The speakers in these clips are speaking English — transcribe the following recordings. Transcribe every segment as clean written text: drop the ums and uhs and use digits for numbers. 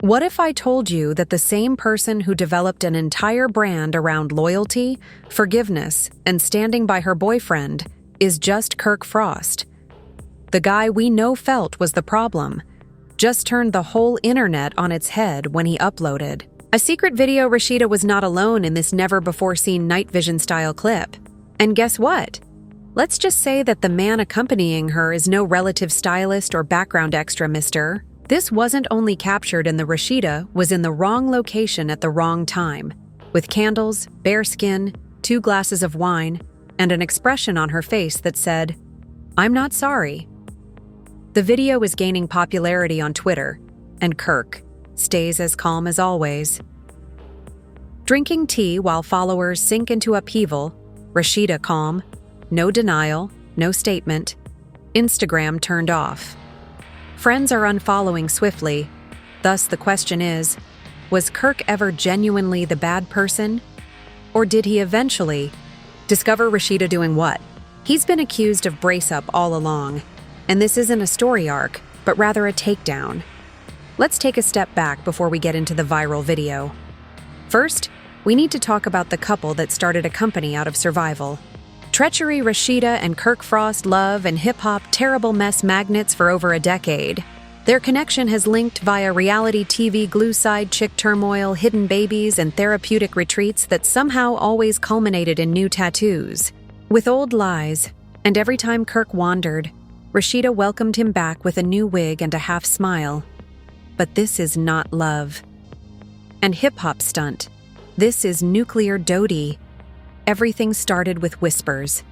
What if I told you that the same person who developed an entire brand around loyalty, forgiveness, and standing by her boyfriend is just Kirk Frost? The guy we know felt was the problem, just turned the whole internet on its head when he uploaded a secret video. Rasheeda was not alone in this never-before-seen night vision-style clip. And guess what? Let's just say that the man accompanying her is no relative stylist or background extra, mister. This wasn't only captured in the Rasheeda was in the wrong location at the wrong time, with candles, bare skin, 2 glasses of wine, and an expression on her face that said, "I'm not sorry." The video is gaining popularity on Twitter, and Kirk stays as calm as always. Drinking tea while followers sink into upheaval, Rasheeda calm, no denial, no statement, Instagram turned off. Friends are unfollowing swiftly. Thus, the question is, was Kirk ever genuinely the bad person? Or did he eventually discover Rasheeda doing what? He's been accused of brace-up all along, and this isn't a story arc, but rather a takedown. Let's take a step back before we get into the viral video. First, we need to talk about the couple that started a company out of survival. Treachery Rasheeda and Kirk Frost love and hip-hop terrible mess magnets for over a decade. Their connection has linked via reality TV glue-side chick turmoil, hidden babies, and therapeutic retreats that somehow always culminated in new tattoos. With old lies, and every time Kirk wandered, Rasheeda welcomed him back with a new wig and a half smile. But this is not love. And hip-hop stunt. This is nuclear Dodie. Everything started with whispers.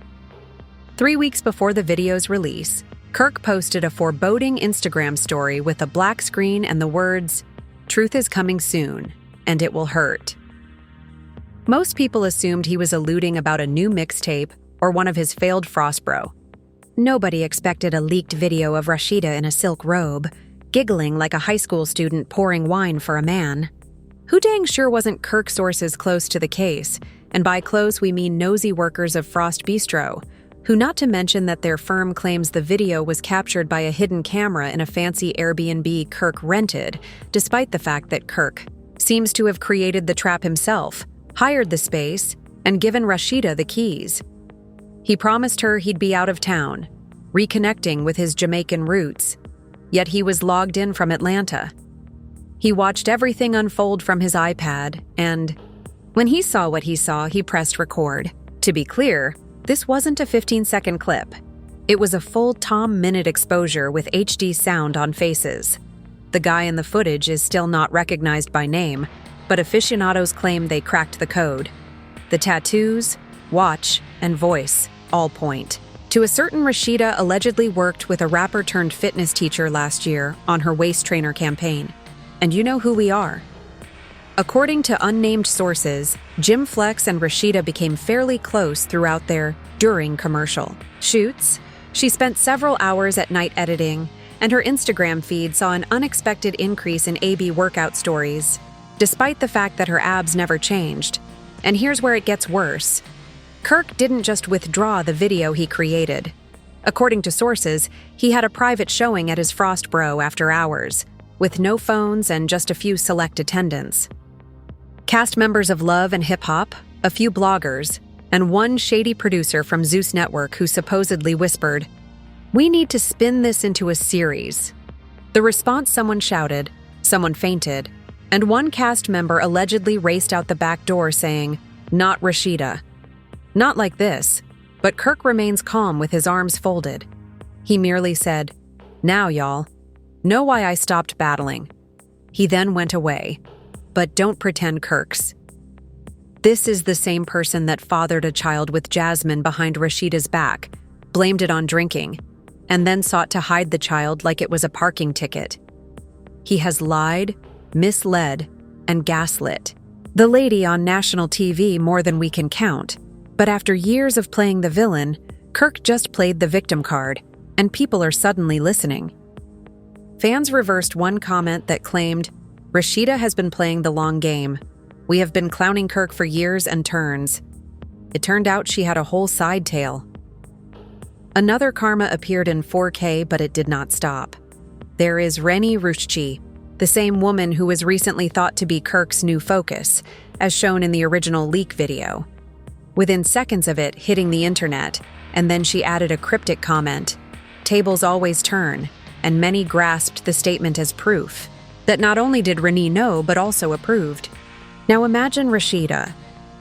3 weeks before the video's release, Kirk posted a foreboding Instagram story with a black screen and the words, "Truth is coming soon, and it will hurt." Most people assumed he was alluding about a new mixtape or one of his failed Frost bro. Nobody expected a leaked video of Rasheeda in a silk robe, giggling like a high school student pouring wine for a man. Who dang sure wasn't Kirk sources close to the case, and by close we mean nosy workers of Frost Bistro, who not to mention that their firm claims the video was captured by a hidden camera in a fancy Airbnb Kirk rented, despite the fact that Kirk seems to have created the trap himself, hired the space, and given Rasheeda the keys. He promised her he'd be out of town, reconnecting with his Jamaican roots, yet he was logged in from Atlanta. He watched everything unfold from his iPad, and when he saw what he saw, he pressed record. To be clear, this wasn't a 15-second clip. It was a full Tom-minute exposure with HD sound on faces. The guy in the footage is still not recognized by name, but aficionados claim they cracked the code. The tattoos, watch, and voice all point to a certain Rasheeda allegedly worked with a rapper-turned-fitness teacher last year on her waist trainer campaign. And you know who we are. According to unnamed sources, Jim Flex and Rasheeda became fairly close throughout their during commercial shoots. She spent several hours at night editing, and her Instagram feed saw an unexpected increase in AB workout stories, despite the fact that her abs never changed. And here's where it gets worse. Kirk didn't just withdraw the video he created. According to sources, he had a private showing at his Frost bro after hours, with no phones and just a few select attendants. Cast members of Love and Hip Hop, a few bloggers, and one shady producer from Zeus Network who supposedly whispered, "We need to spin this into a series." The response: someone shouted, someone fainted, and one cast member allegedly raced out the back door saying, "Not Rasheeda." Not like this, but Kirk remains calm with his arms folded. He merely said, "Now, y'all, know why I stopped battling." He then went away. But don't pretend Kirk's. This is the same person that fathered a child with Jasmine behind Rasheeda's back, blamed it on drinking, and then sought to hide the child like it was a parking ticket. He has lied, misled, and gaslit the lady on national TV more than we can count. But after years of playing the villain, Kirk just played the victim card, and people are suddenly listening. Fans reversed one comment that claimed, "Rasheeda has been playing the long game. We have been clowning Kirk for years and turns." It turned out she had a whole side tale. Another karma appeared in 4K, but it did not stop. There is Rennie Rushchi, the same woman who was recently thought to be Kirk's new focus, as shown in the original leak video. Within seconds of it hitting the internet, and then she added a cryptic comment, "Tables always turn," and many grasped the statement as proof that not only did Renee know but also approved. Now imagine Rasheeda.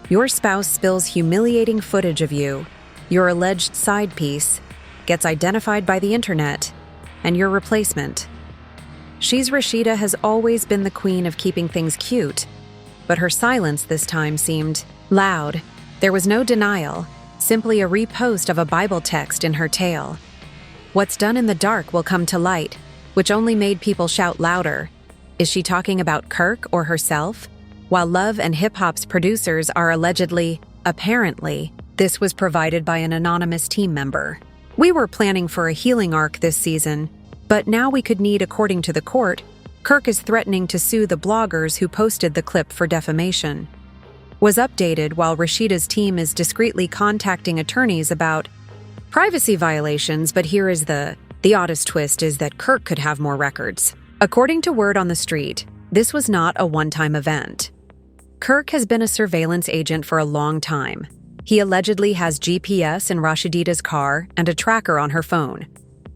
Your spouse spills humiliating footage of you, your alleged side piece, gets identified by the internet, and your replacement. Rasheeda has always been the queen of keeping things cute, but her silence this time seemed loud. There was no denial, simply a repost of a Bible text in her tale. What's done in the dark will come to light, which only made people shout louder. Is she talking about Kirk or herself? While Love and Hip Hop's producers are apparently, this was provided by an anonymous team member. We were planning for a healing arc this season, but now we could need, according to the court, Kirk is threatening to sue the bloggers who posted the clip for defamation. Was updated while Rasheeda's team is discreetly contacting attorneys about privacy violations, but here is the oddest twist is that Kirk could have more records. According to word on the street, this was not a one-time event. Kirk has been a surveillance agent for a long time. He allegedly has GPS in Rasheeda's car and a tracker on her phone.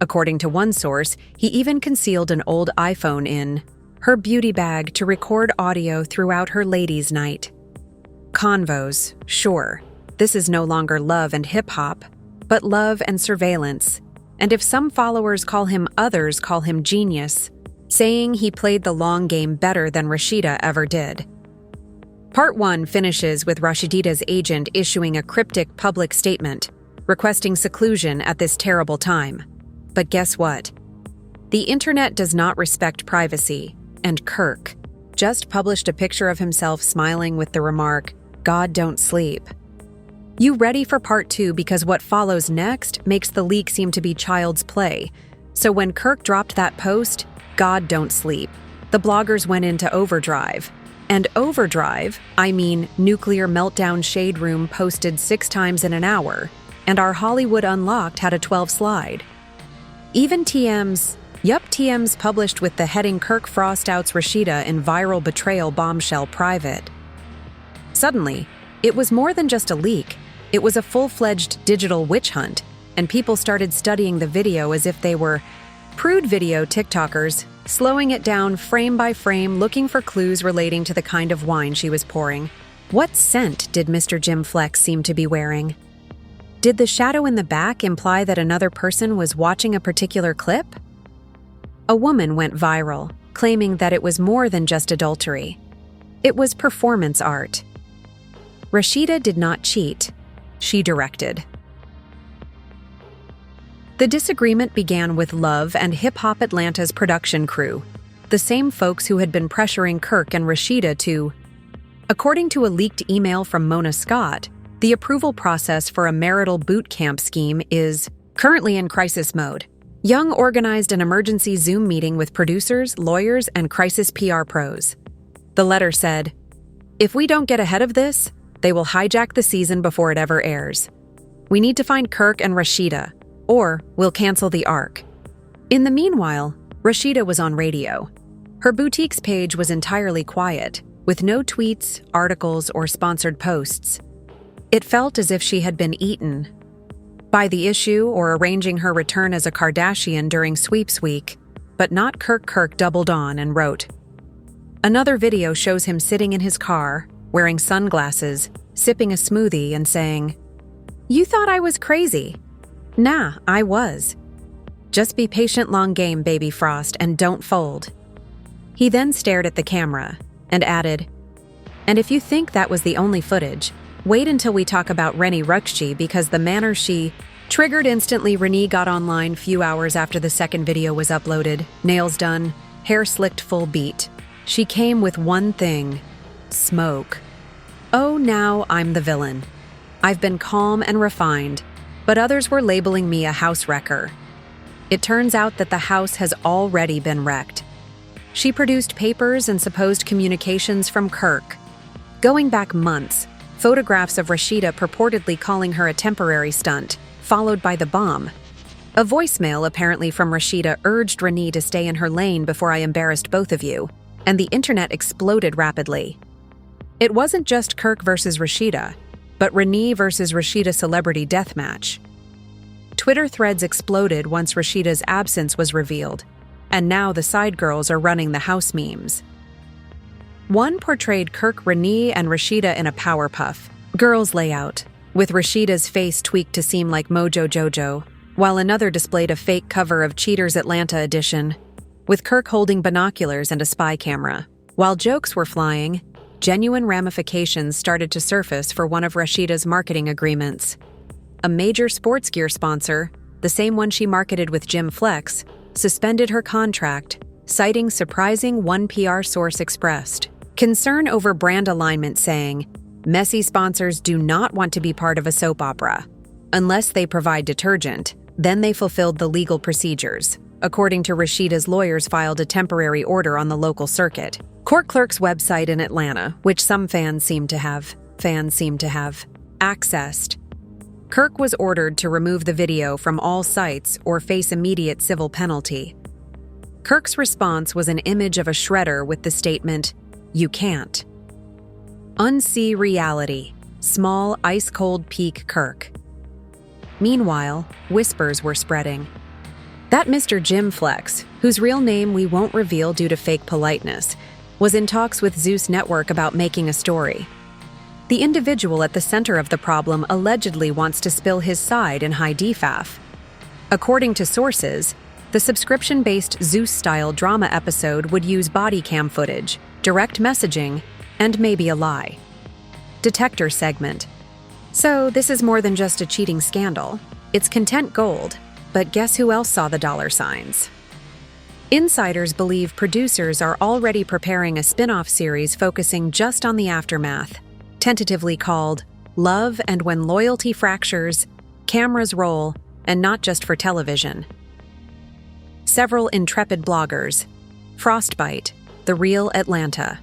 According to one source, he even concealed an old iPhone in her beauty bag to record audio throughout her ladies' night. Convos, sure. This is no longer Love and Hip Hop, but Love and Surveillance. And if some followers call him, others call him genius, saying he played the long game better than Rasheeda ever did. Part 1 finishes with Rasheeda's agent issuing a cryptic public statement, requesting seclusion at this terrible time. But guess what? The internet does not respect privacy, and Kirk just published a picture of himself smiling with the remark, "God don't sleep." You ready for part 2 because what follows next makes the leak seem to be child's play. So when Kirk dropped that post, "God don't sleep," the bloggers went into overdrive. And overdrive, I mean nuclear meltdown shade room posted 6 times in an hour, and our Hollywood Unlocked had a 12 slide. Even TM's published with the heading Kirk Frost outs Rasheeda in viral betrayal bombshell private. Suddenly, it was more than just a leak. It was a full-fledged digital witch hunt, and people started studying the video as if they were prude video TikTokers, slowing it down frame by frame, looking for clues relating to the kind of wine she was pouring. What scent did Mr. Jim Flex seem to be wearing? Did the shadow in the back imply that another person was watching a particular clip? A woman went viral, claiming that it was more than just adultery. It was performance art. Rasheeda did not cheat. She directed. The disagreement began with Love and Hip Hop Atlanta's production crew, the same folks who had been pressuring Kirk and Rasheeda to. According to a leaked email from Mona Scott, the approval process for a marital boot camp scheme is currently in crisis mode. Young organized an emergency Zoom meeting with producers, lawyers, and crisis PR pros. The letter said, "If we don't get ahead of this, they will hijack the season before it ever airs. We need to find Kirk and Rasheeda, or we'll cancel the arc." In the meanwhile, Rasheeda was on radio. Her boutique's page was entirely quiet, with no tweets, articles, or sponsored posts. It felt as if she had been eaten by the issue or arranging her return as a Kardashian during sweeps week, but not Kirk. Kirk doubled on and wrote. Another video shows him sitting in his car, wearing sunglasses, sipping a smoothie and saying, "You thought I was crazy. Nah, I was. Just be patient, long game, baby Frost, and don't fold." He then stared at the camera and added, "And if you think that was the only footage, wait until we talk about Renee Rukshi because the manner she triggered instantly." Renee got online few hours after the second video was uploaded, nails done, hair slicked full beat. She came with one thing, smoke. "Oh, now I'm the villain. I've been calm and refined, but others were labeling me a house wrecker." It turns out that the house has already been wrecked. She produced papers and supposed communications from Kirk. Going back months, photographs of Rasheeda purportedly calling her a temporary stunt, followed by the bomb. A voicemail, apparently from Rasheeda, urged Renee to stay in her lane before I embarrassed both of you, and the internet exploded rapidly. It wasn't just Kirk versus Rasheeda, but Renee versus Rasheeda celebrity deathmatch. Twitter threads exploded once Rasheeda's absence was revealed, and now the side girls are running the house memes. One portrayed Kirk, Renee, and Rasheeda in a Powerpuff Girls layout, with Rasheeda's face tweaked to seem like Mojo Jojo, while another displayed a fake cover of Cheaters Atlanta edition, with Kirk holding binoculars and a spy camera. While jokes were flying, genuine ramifications started to surface for one of Rasheeda's marketing agreements. A major sports gear sponsor, the same one she marketed with Jim Flex, suspended her contract, citing surprising one PR source expressed concern over brand alignment, saying, "Messy sponsors do not want to be part of a soap opera. Unless they provide detergent, then they fulfilled the legal procedures." According to Rasheeda's lawyers, filed a temporary order on the local circuit. Court clerk's website in Atlanta, which some fans seem to have accessed. Kirk was ordered to remove the video from all sites or face immediate civil penalty. Kirk's response was an image of a shredder with the statement, "You can't." Unsee reality. Small, ice-cold peak Kirk. Meanwhile, whispers were spreading. That Mr. Jim Flex, whose real name we won't reveal due to fake politeness, was in talks with Zeus Network about making a story. The individual at the center of the problem allegedly wants to spill his side in high defaf. According to sources, the subscription-based Zeus-style drama episode would use body cam footage, direct messaging, and maybe a lie. Detector segment. So this is more than just a cheating scandal. It's content gold, but guess who else saw the dollar signs? Insiders believe producers are already preparing a spin-off series focusing just on the aftermath, tentatively called Love and When Loyalty Fractures, Cameras Roll, and not just for television. Several intrepid bloggers. Frostbite, The Real Atlanta.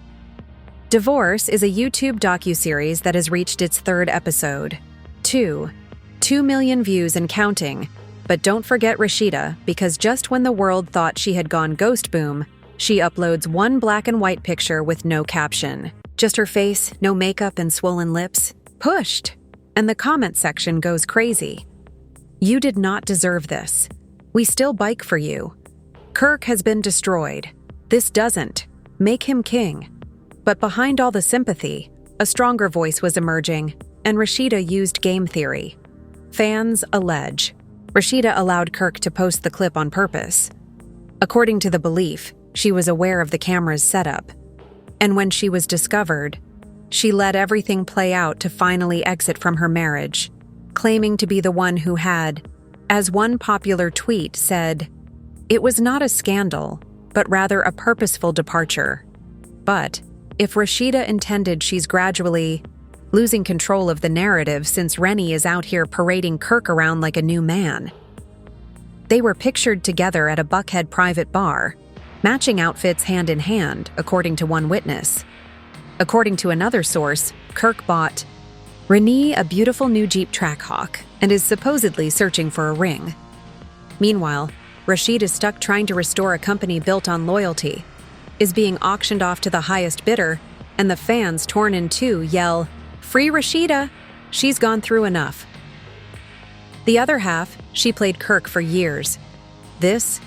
Divorce is a YouTube docuseries that has reached its third episode. 2 million views and counting. But don't forget Rasheeda, because just when the world thought she had gone ghost boom, she uploads one black and white picture with no caption. Just her face, no makeup, and swollen lips. Pushed! And the comment section goes crazy. "You did not deserve this. We still bike for you. Kirk has been destroyed. This doesn't make him king." But behind all the sympathy, a stronger voice was emerging, and Rasheeda used game theory. Fans allege Rasheeda allowed Kirk to post the clip on purpose. According to the belief, she was aware of the camera's setup. And when she was discovered, she let everything play out to finally exit from her marriage, claiming to be the one who had, as one popular tweet said, "It was not a scandal, but rather a purposeful departure." But if Rasheeda intended, she's gradually losing control of the narrative since Rennie is out here parading Kirk around like a new man. They were pictured together at a Buckhead private bar, matching outfits hand in hand, according to one witness. According to another source, Kirk bought Renee a beautiful new Jeep Trackhawk and is supposedly searching for a ring. Meanwhile, Rasheed is stuck trying to restore a company built on loyalty, is being auctioned off to the highest bidder, and the fans, torn in two, yell, "Free Rasheeda! She's gone through enough." The other half, she played Kirk for years. This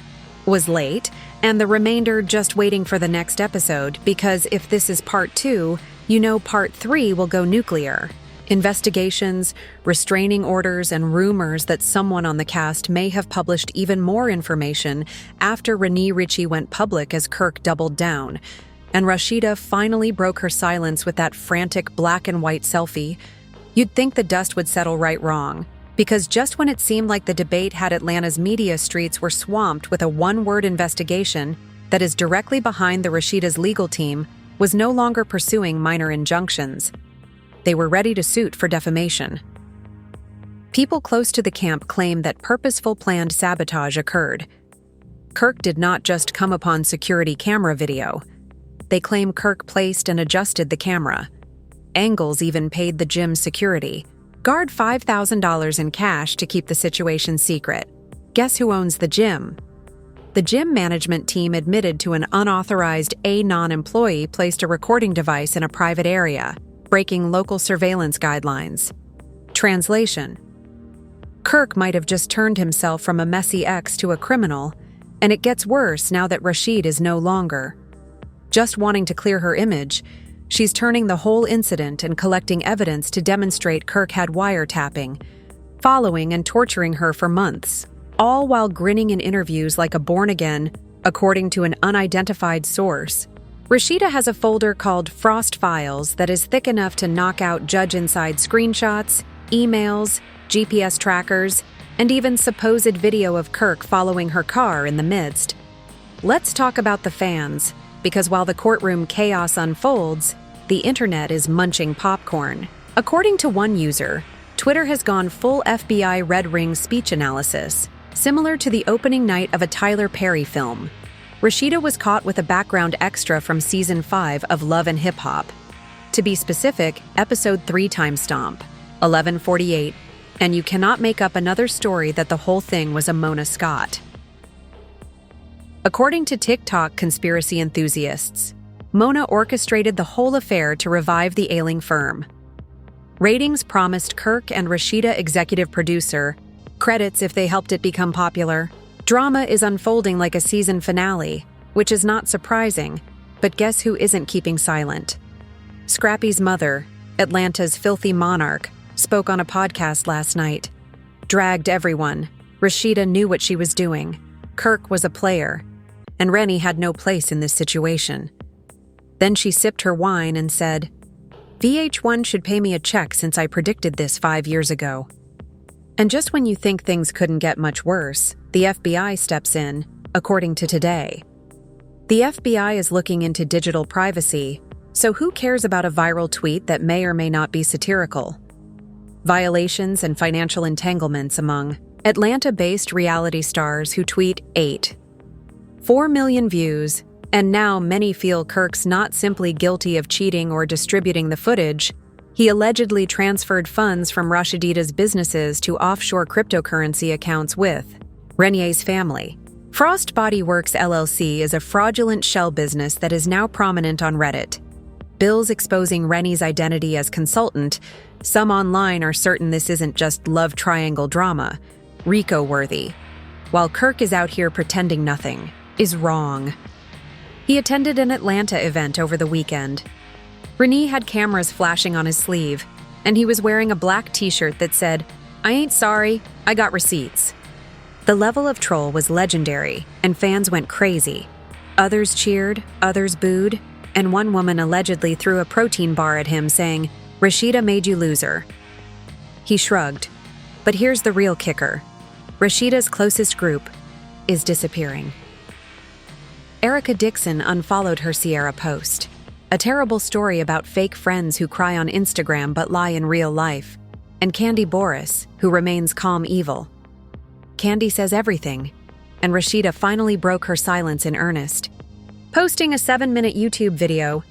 was late, and the remainder just waiting for the next episode, because if this is part 2, you know part 3 will go nuclear. Investigations, restraining orders, and rumors that someone on the cast may have published even more information after Renee Ritchie went public as Kirk doubled down, and Rasheeda finally broke her silence with that frantic black and white selfie. You'd think the dust would settle right wrong, because just when it seemed like the debate had Atlanta's media streets were swamped with a one-word investigation that is directly behind the Rasheeda's legal team was no longer pursuing minor injunctions. They were ready to suit for defamation. People close to the camp claim that purposeful planned sabotage occurred. Kirk did not just come upon security camera video. They claim Kirk placed and adjusted the camera. Angles even paid the gym's security guard $5,000 in cash to keep the situation secret. Guess who owns the gym? The gym management team admitted to an unauthorized non-employee placed a recording device in a private area, breaking local surveillance guidelines. Translation: Kirk might have just turned himself from a messy ex to a criminal, and it gets worse now that Rasheeda is no longer. Just wanting to clear her image, she's turning the whole incident and collecting evidence to demonstrate Kirk had wiretapping, following and torturing her for months, all while grinning in interviews like a born-again, according to an unidentified source. Rasheeda has a folder called Frost Files that is thick enough to knock out Judge Inside screenshots, emails, GPS trackers, and even supposed video of Kirk following her car in the midst. Let's talk about the fans, because while the courtroom chaos unfolds, the internet is munching popcorn. According to one user, Twitter has gone full FBI Red Ring speech analysis, similar to the opening night of a Tyler Perry film. Rasheeda was caught with a background extra from Season 5 of Love and Hip Hop. To be specific, Episode 3 timestamp, 11:48, and you cannot make up another story that the whole thing was a Mona Scott. According to TikTok conspiracy enthusiasts, Mona orchestrated the whole affair to revive the ailing firm. Ratings promised Kirk and Rasheeda executive producer credits if they helped it become popular. Drama is unfolding like a season finale, which is not surprising, but guess who isn't keeping silent? Scrappy's mother, Atlanta's filthy monarch, spoke on a podcast last night. Dragged everyone. Rasheeda knew what she was doing. Kirk was a player, and Rennie had no place in this situation. Then she sipped her wine and said, VH1 should pay me a check since I predicted this 5 years ago. And just when you think things couldn't get much worse, the FBI steps in, according to Today. The FBI is looking into digital privacy, so who cares about a viral tweet that may or may not be satirical? Violations and financial entanglements among Atlanta-based reality stars who tweet 4 million views, and now many feel Kirk's not simply guilty of cheating or distributing the footage. He allegedly transferred funds from Rasheeda's businesses to offshore cryptocurrency accounts with Rennie's family. Frost Bodyworks LLC is a fraudulent shell business that is now prominent on Reddit. Bills exposing Rennie's identity as consultant. Some online are certain this isn't just love triangle drama, RICO-worthy, while Kirk is out here pretending nothing is wrong. He attended an Atlanta event over the weekend. Rennie had cameras flashing on his sleeve, and he was wearing a black t-shirt that said, "I ain't sorry, I got receipts." The level of troll was legendary, and fans went crazy. Others cheered, others booed, and one woman allegedly threw a protein bar at him saying, "Rasheeda made you loser." He shrugged. But here's the real kicker. Rasheeda's closest group is disappearing. Erica Dixon unfollowed her Sierra post. A terrible story about fake friends who cry on Instagram but lie in real life. And Candy Boris, who remains calm evil. Candy says everything, and Rasheeda finally broke her silence in earnest. Posting a 7-minute YouTube video,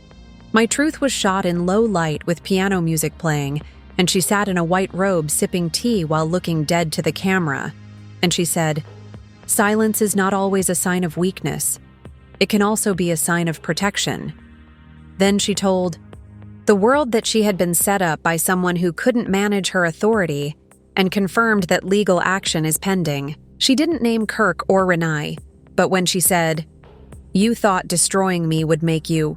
"My truth was shot in low light with piano music playing, and she sat in a white robe sipping tea while looking dead to the camera. And she said, 'Silence is not always a sign of weakness. It can also be a sign of protection.' Then she told the world that she had been set up by someone who couldn't manage her authority and confirmed that legal action is pending. She didn't name Kirk or Renee, but when she said, 'You thought destroying me would make you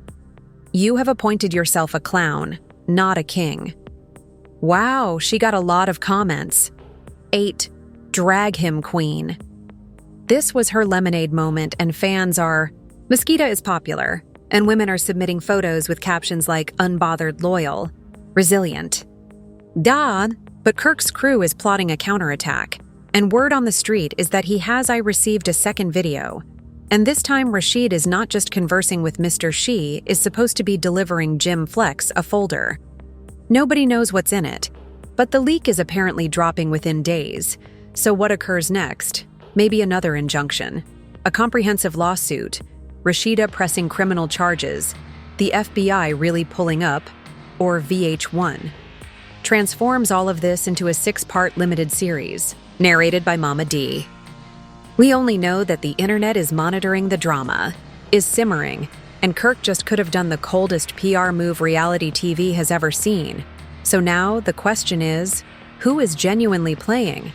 have appointed yourself a clown, not a king.' Wow, she got a lot of comments. 'Drag him, queen.' This was her lemonade moment, and fans are, Mosquito is popular, and women are submitting photos with captions like unbothered loyal, resilient. Duh, but Kirk's crew is plotting a counterattack, and word on the street is that he has received a second video. And this time Rasheeda is not just conversing with Mr. She is supposed to be delivering Jim Flex a folder. Nobody knows what's in it, but the leak is apparently dropping within days. So what occurs next? Maybe another injunction, a comprehensive lawsuit, Rasheeda pressing criminal charges, the FBI really pulling up, or VH1. Transforms all of this into a 6-part limited series, narrated by Mama D. We only know that the internet is monitoring the drama, is simmering, and Kirk just could have done the coldest PR move reality TV has ever seen. So now the question is, who is genuinely playing?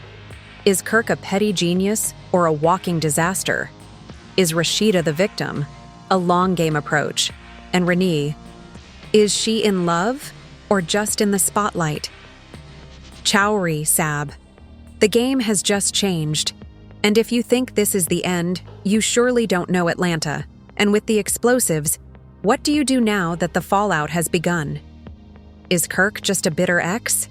Is Kirk a petty genius or a walking disaster? Is Rasheeda the victim, a long game approach? And Renee, is she in love or just in the spotlight? Chowry, Sab. The game has just changed. And if you think this is the end, you surely don't know Atlanta. And with the explosives, what do you do now that the fallout has begun? Is Kirk just a bitter ex?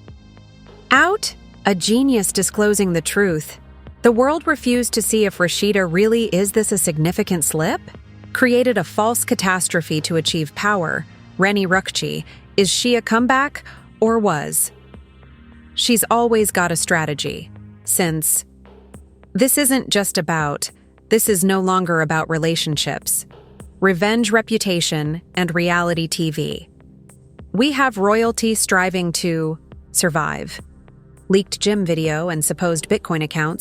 Out? A genius disclosing the truth. The world refused to see if Rasheeda really is this a significant slip? Created a false catastrophe to achieve power. Rennie Rukchi, is she a comeback or was? She's always got a strategy, since this is no longer about relationships, revenge, reputation, and reality TV. We have royalty striving to survive. Leaked gym video and supposed Bitcoin accounts